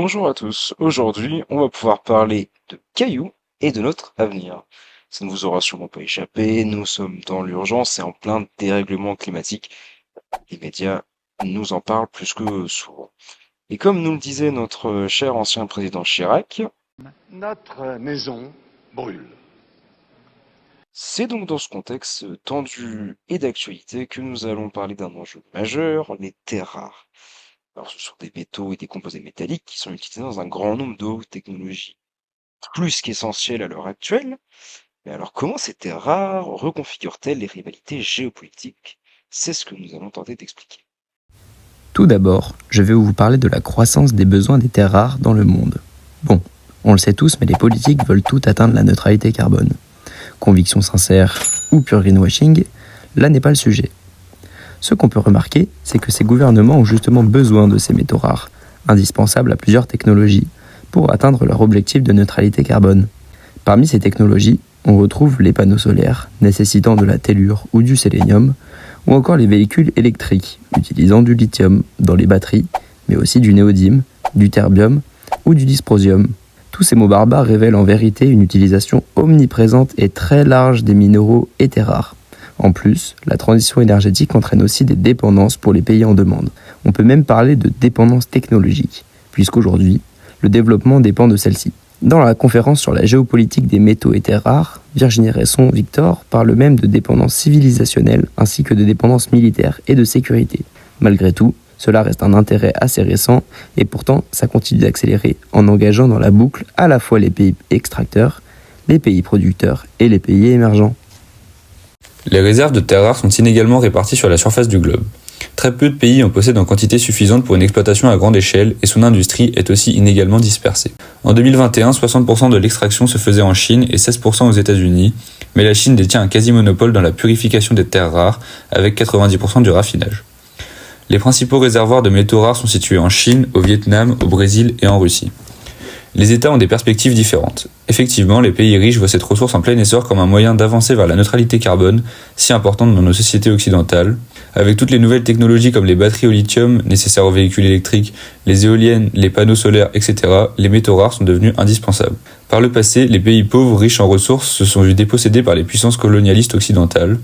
Bonjour à tous, aujourd'hui on va pouvoir parler de cailloux et de notre avenir. Ça ne vous aura sûrement pas échappé, nous sommes dans l'urgence et en plein dérèglement climatique. Les médias nous en parlent plus que souvent. Et comme nous le disait notre cher ancien président Chirac, notre maison brûle. c'est donc dans ce contexte tendu et d'actualité que nous allons parler d'un enjeu majeur, les terres rares. Alors ce sont des métaux et des composés métalliques qui sont utilisés dans un grand nombre de hautes technologies, plus qu'essentielles à l'heure actuelle. Mais alors, comment ces terres rares reconfigurent-elles les rivalités géopolitiques? C'est ce que nous allons tenter d'expliquer. Tout d'abord, je vais vous parler de la croissance des besoins des terres rares dans le monde. Bon, on le sait tous, mais les politiques veulent tout atteindre la neutralité carbone. Conviction sincère ou pure greenwashing, là n'est pas le sujet. Ce qu'on peut remarquer, c'est que ces gouvernements ont justement besoin de ces métaux rares, indispensables à plusieurs technologies, pour atteindre leur objectif de neutralité carbone. Parmi ces technologies, on retrouve les panneaux solaires, nécessitant de la tellure ou du sélénium, ou encore les véhicules électriques, utilisant du lithium dans les batteries, mais aussi du néodyme, du terbium ou du dysprosium. Tous ces mots barbares révèlent en vérité une utilisation omniprésente et très large des minéraux et terres rares. En plus, la transition énergétique entraîne aussi des dépendances pour les pays en demande. On peut même parler de dépendance technologique, puisqu'aujourd'hui, le développement dépend de celle-ci. Dans la conférence sur la géopolitique des métaux et terres rares, Virginie Resson-Victor parle même de dépendance civilisationnelle ainsi que de dépendance militaire et de sécurité. Malgré tout, cela reste un intérêt assez récent et pourtant ça continue d'accélérer en engageant dans la boucle à la fois les pays extracteurs, les pays producteurs et les pays émergents. Les réserves de terres rares sont inégalement réparties sur la surface du globe. Très peu de pays en possèdent en quantité suffisante pour une exploitation à grande échelle et son industrie est aussi inégalement dispersée. En 2021, 60% de l'extraction se faisait en Chine et 16% aux États-Unis, mais la Chine détient un quasi-monopole dans la purification des terres rares avec 90% du raffinage. Les principaux réservoirs de métaux rares sont situés en Chine, au Vietnam, au Brésil et en Russie. Les États ont des perspectives différentes. Effectivement, les pays riches voient cette ressource en plein essor comme un moyen d'avancer vers la neutralité carbone, si importante dans nos sociétés occidentales. Avec toutes les nouvelles technologies comme les batteries au lithium, nécessaires aux véhicules électriques, les éoliennes, les panneaux solaires, etc., les métaux rares sont devenus indispensables. Par le passé, les pays pauvres, riches en ressources, se sont vus dépossédés par les puissances colonialistes occidentales.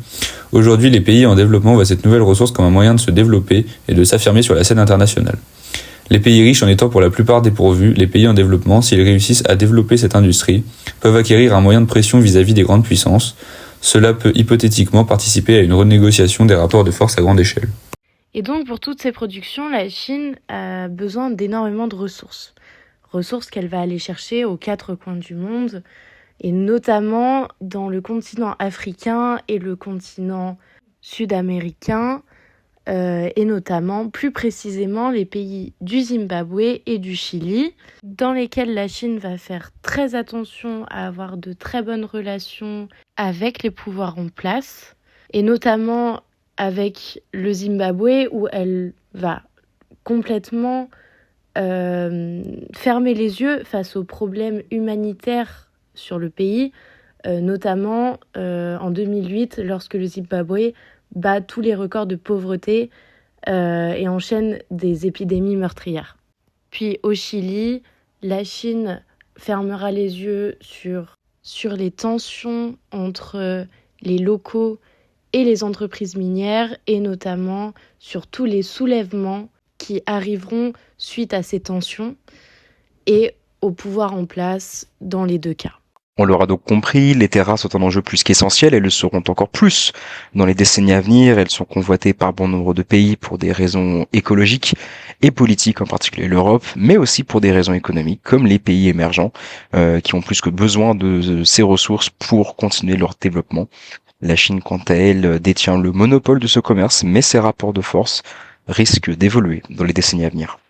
Aujourd'hui, les pays en développement voient cette nouvelle ressource comme un moyen de se développer et de s'affirmer sur la scène internationale. Les pays riches en étant pour la plupart dépourvus, les pays en développement, s'ils réussissent à développer cette industrie, peuvent acquérir un moyen de pression vis-à-vis des grandes puissances. Cela peut hypothétiquement participer à une renégociation des rapports de force à grande échelle. Et donc pour toutes ces productions, la Chine a besoin d'énormément de ressources. Ressources qu'elle va aller chercher aux quatre coins du monde, et notamment dans le continent africain et le continent sud-américain, et notamment plus précisément les pays du Zimbabwe et du Chili, dans lesquels la Chine va faire très attention à avoir de très bonnes relations avec les pouvoirs en place, et notamment avec le Zimbabwe où elle va complètement fermer les yeux face aux problèmes humanitaires sur le pays, notamment en 2008 lorsque le Zimbabwe bat tous les records de pauvreté et enchaîne des épidémies meurtrières. Puis au Chili, la Chine fermera les yeux sur les tensions entre les locaux et les entreprises minières, et notamment sur tous les soulèvements qui arriveront suite à ces tensions et au pouvoir en place dans les deux cas. On l'aura donc compris, les terres rares sont un enjeu plus qu'essentiel, elles le seront encore plus dans les décennies à venir, elles sont convoitées par bon nombre de pays pour des raisons écologiques et politiques, en particulier l'Europe, mais aussi pour des raisons économiques, comme les pays émergents, qui ont plus que besoin de ces ressources pour continuer leur développement. La Chine, quant à elle, détient le monopole de ce commerce, mais ses rapports de force risquent d'évoluer dans les décennies à venir.